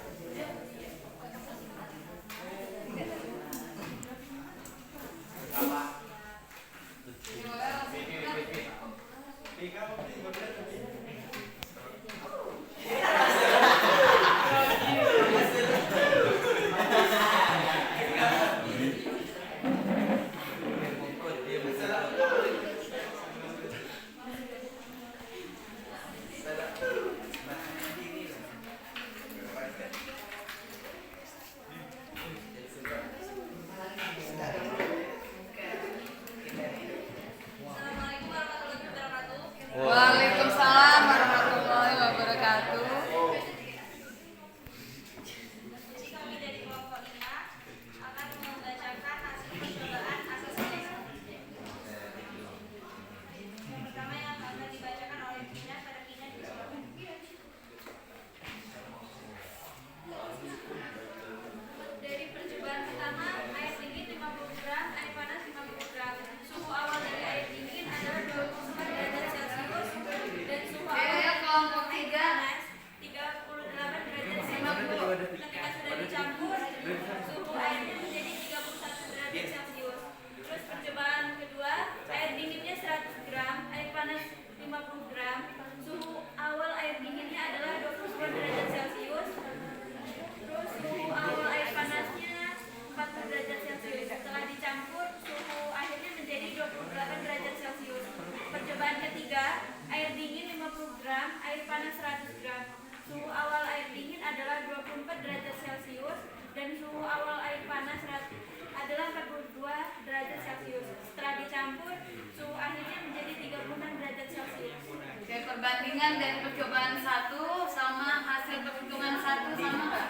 perbandingan dari percobaan 1 sama hasil perhitungan 1 sama nggak?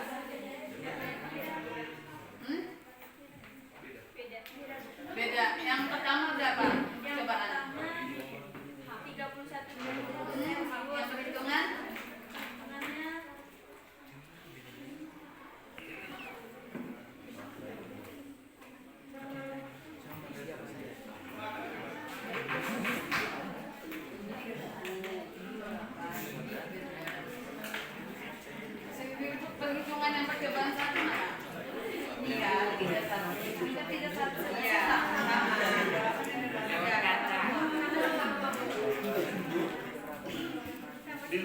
Hmm? Beda. Yang pertama berapa percobaan? 31. Yang perhitungan? Perhitungan yang percobaan 1 mana? Iya, tidak sama. Tidak satu. Iya,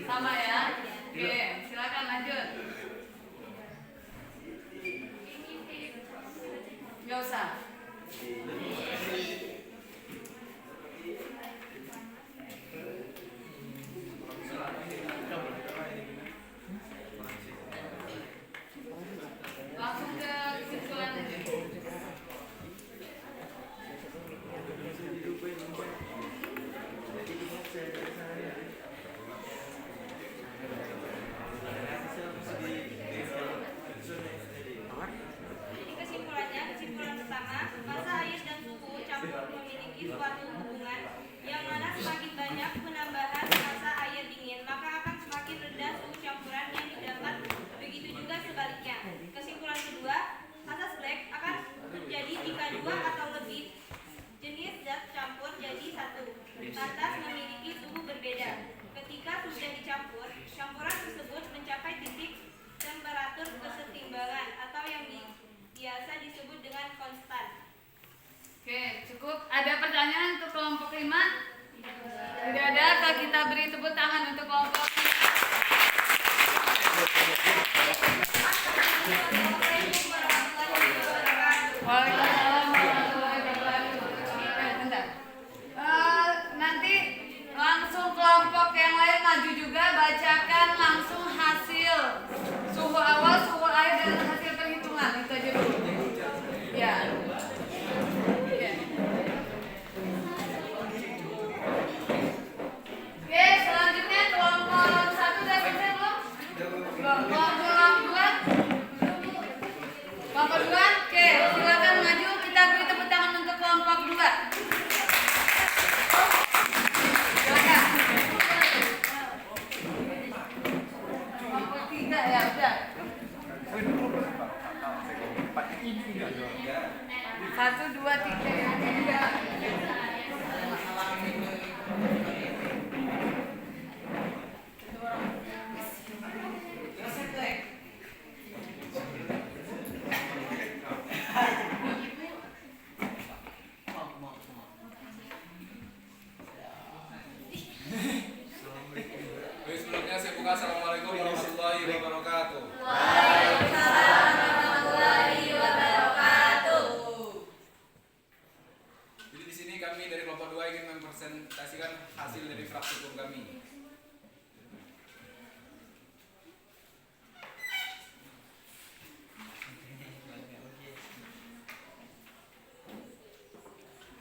sama ya. Oke, silakan lanjut. Nggak usah. Langsung ke kesimpulan aja. Jadi kesimpulan pertama, massa air dan suhu campur memiliki suatu hubungan yang mana semakin banyak penambahan massa air dingin, maka akan semakin rendah suhu campuran yang didapat. Begitu juga sebaliknya. Kesimpulan kedua, asas Black akan terjadi jika 2 atau lebih jenis zat campur jadi satu, lantas memiliki suhu berbeda. Ketika sudah dicampur, campuran tersebut mencapai titik temperatur kesetimbangan atau yang biasa disebut dengan konstan. Oke, cukup. Ada pertanyaan untuk kelompok 5? Tidak ada, kalau kita beri tepuk tangan untuk kelompok 5. Waalaikumsalam warahmatullahi wabarakatuh. Bentar. Nanti langsung kelompok yang lain maju juga, bacakan langsung hasil suhu awal, suhu air, dan hasil perhitungan. Itu aja dulu. Ya. Oke, selanjutnya kelompok 1 udah selesai belum? Kelompok 2? Kelompok 2? Oke, silakan maju. Kita beri tepuk tangan untuk kelompok 2. Silakan. Kelompok 3 ya, udah. 1, 2, 3 ya. Baik, sebelumnya saya buka. Assalamualaikum warahmatullahi wabarakatuh. Jadi di sini kami dari kelompok 2 ingin mempresentasikan hasil dari praktikum kami.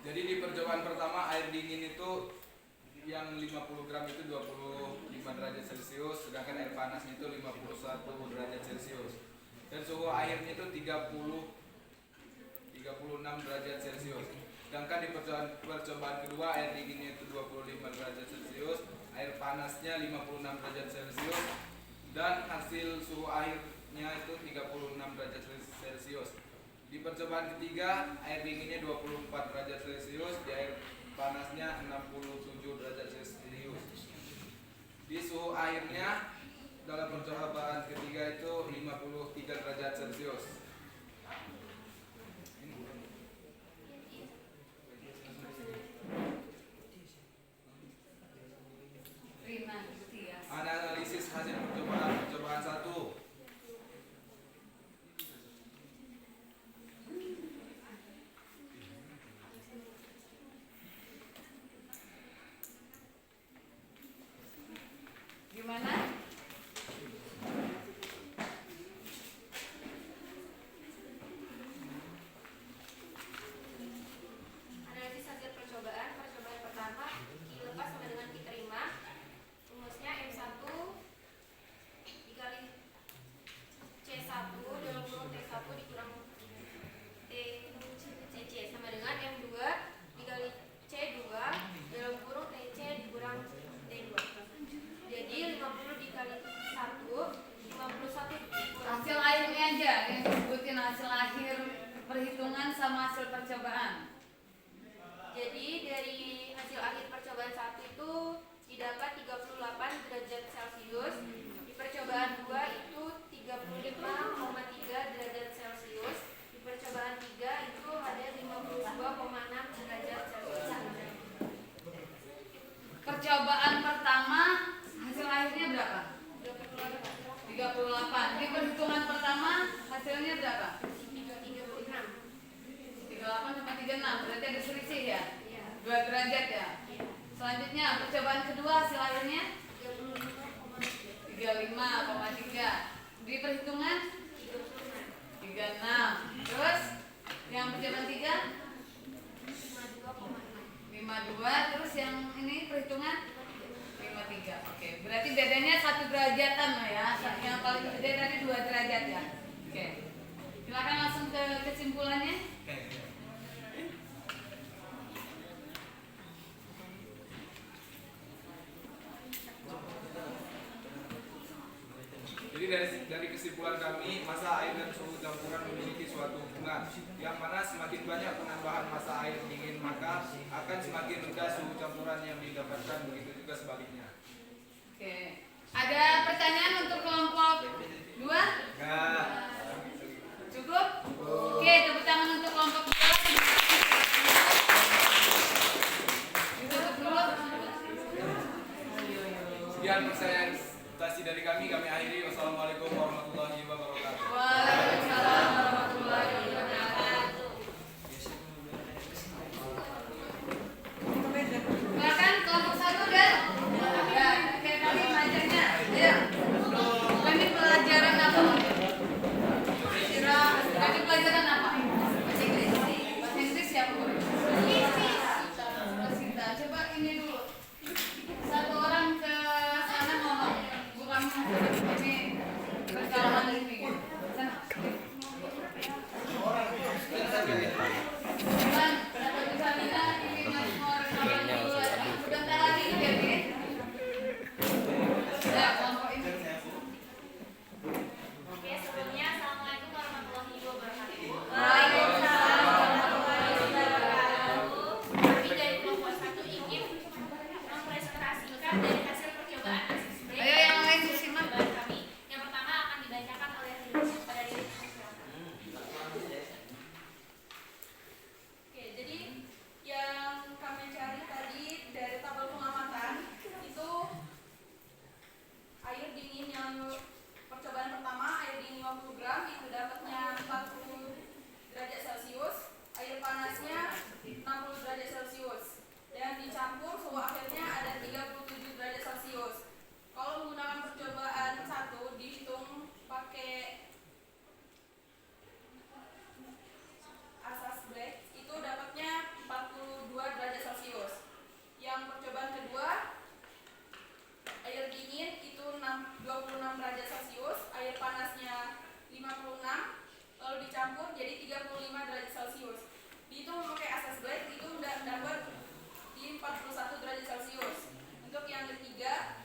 Jadi di percobaan pertama air dingin itu yang 50 gram itu 25 derajat Celcius, sedangkan air panasnya itu 51 derajat Celcius. Dan suhu airnya itu 36 derajat Celcius. Sedangkan di percobaan kedua air dinginnya itu 25 derajat Celcius, air panasnya 56 derajat Celcius, dan hasil suhu airnya itu 36 derajat Celcius. Di percobaan ketiga air dinginnya 24 derajat Celcius, di air panasnya 67 derajat Celcius. Di suhu airnya dalam percobaan ketiga itu 53 derajat Celcius. Analisis hasil percobaan 1. Gimana? percobaan 2 itu 35,3 derajat Celcius. Di percobaan 3 itu ada 52,6 derajat Celcius. Percobaan pertama hasil akhirnya berapa? 38. Di perhitungan pertama hasilnya berapa? 38 sama 36. Berarti ada selisih ya? 2 derajat ya? Selanjutnya percobaan kedua hasil akhirnya 35,3. Di perhitungan 36. Terus yang percobaan 3 52. Terus yang ini perhitungan 53. Oke, berarti bedanya 1 derajatan lah ya. Yang paling gede tadi 2 derajat ya. Oke. Silakan langsung ke kesimpulannya. Jadi dari kesimpulan kami, massa air dan suhu campuran memiliki suatu hubungan yang mana semakin banyak penambahan massa air dingin maka akan semakin rendah suhu campuran yang didapatkan, begitu juga sebaliknya. Oke. Ada pertanyaan untuk kelompok 2? Enggak. Cukup? Oke, tepuk tangan untuk kelompok 2. Ditutup dulu. Sekian presentasi dari kami akhiri. Wassalamualaikum warahmatullahi wabarakatuh. Waalaikumsalam warahmatullahi wabarakatuh. Silakan kelompok 1 dan ya, kayak tadi belajarnya. Ya. Ini pelajaran apa? Kira tadi pelajaran apa? Bahasa Inggris. Bahasa Inggris siapa guru? Kita coba ini dulu. Satu orang ke sana ngomong. Bukan ini rekaman ini. Sana. Cuman dapat Salina ini masih mau rekaman dulu. Sebentar lagi jadi. Ya, kelompok ini. Oke, sebelumnya Assalamualaikum warahmatullahi wabarakatuh. Waalaikumsalam warahmatullahi wabarakatuh. Kami dari kelompok 1 ingin mempresentasikan dari hasil percobaan asesmen Ayo yang lain disimak. kami. Yang pertama akan dibacakan oleh pada diri. Oke, jadi yang kami cari tadi dari tabel pengamatan itu air dingin yang percobaan pertama, air dingin 50 gram itu dapatnya 40 derajat Celcius, air panasnya 60 derajat Celcius, dan dicampur suhu akhirnya ada 37 derajat Celcius. Kalau menggunakan percobaan 1 dihitung pakai asas black itu dapatnya 42 derajat Celcius. Yang percobaan kedua air dingin itu 26 derajat Celcius, air panasnya 56, lalu dicampur jadi 35 derajat Celcius. Dihitung memakai asas black itu dapat di 41 derajat Celcius. Untuk yang ketiga,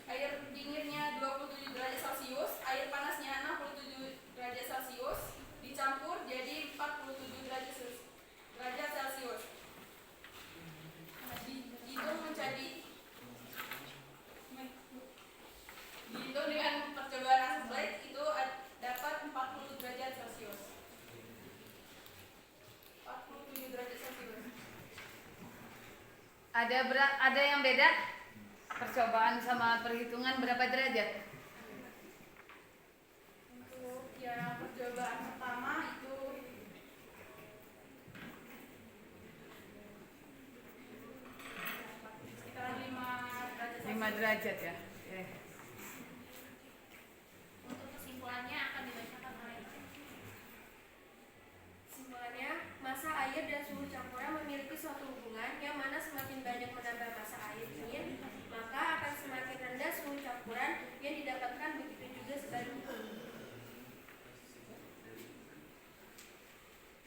air dinginnya 27 derajat Celcius, air panasnya 67 derajat Celcius, dicampur jadi 47 derajat Celcius. Dihitung menjadi dihitung dengan percobaan asas black itu dapat 40 derajat Celcius. 47 derajat Celcius. Ada yang beda? Percobaan sama perhitungan berapa derajat? Untuk yang percobaan pertama itu sekitar 5 derajat 5 derajat ya. Oke. Untuk kesimpulannya akan dibacakan oleh kesimpulannya, massa air dan suhu campuran memiliki suatu hubungan yang mana semakin banyak menambah massa air dingin, maka akan semakin rendah suhu campuran yang didapatkan, begitu juga sebaliknya.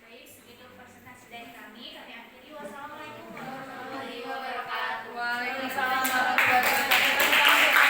Baik, segitu presentasi dari kami akhiri. Wassalamualaikum warahmatullahi wabarakatuh. Waalaikumsalam warahmatullahi wabarakatuh.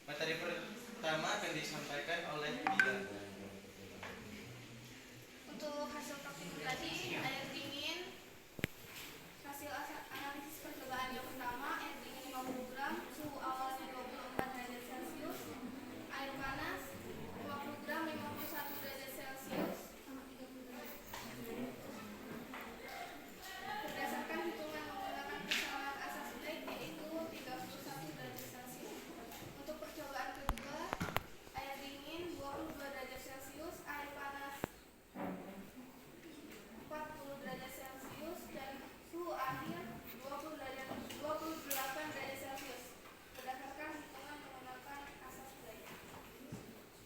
Materi pertama akan disampaikan oleh Bila. Untuk hasil praktik tadi, air dingin, hasil analisis percobaan yang pertama, air dingin 50 gram, suhu awalnya 24 derajat Celcius, air panas 50 gram 51 derajat Celcius. Berdasarkan hitungan menggunakan persamaan asas Blake yaitu 31 derajat Celcius. Untuk percobaan kedua, air dingin 22 derajat Celcius, air panas 40 derajat Celcius dan suhu akhir 28 derajat Celcius berdasarkan hitungan menggunakan asas Blake.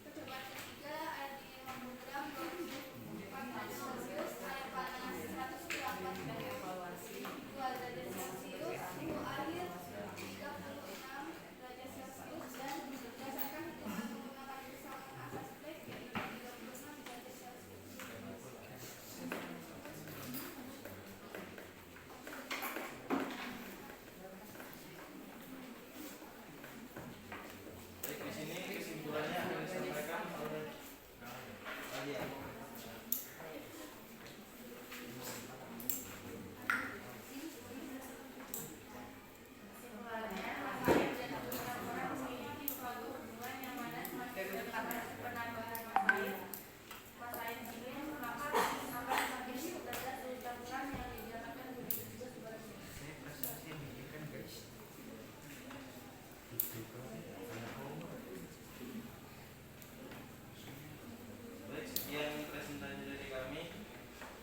Percobaan ketiga, air dingin 50 gram 24 derajat Celcius, air panas 104 derajat Celcius, suhu akhir 36 derajat Celcius dan berdasarkan hitungan menggunakan persamaan asas Blake yaitu 36 derajat Celcius. Baik, di sini kesimpulannya akan disampaikan oleh kalian. Kesimpulannya, masa air dan hubungan orang memiliki suatu hubungan yang mana semakin dekat penambahan masa air. Masa air dingin maka akan semakin terdapat suhu campuran yang dinyatakan begitu juga sebaliknya. Saya prestasi mikirkan guys. Baik, sekian presentasi dari kami.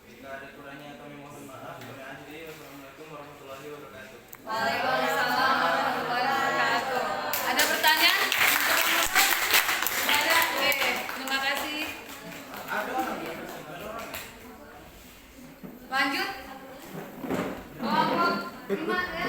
Jika ada kurangnya kami mohon maaf. Kami akhiri. Wassalamualaikum warahmatullahi wabarakatuh. Waalaikumsalam warahmatullahi wabarakatuh. Ada pertanyaan? Tidak ada. Oke, terima kasih. Ada orang. Lanjut. Kelompok 5 ya.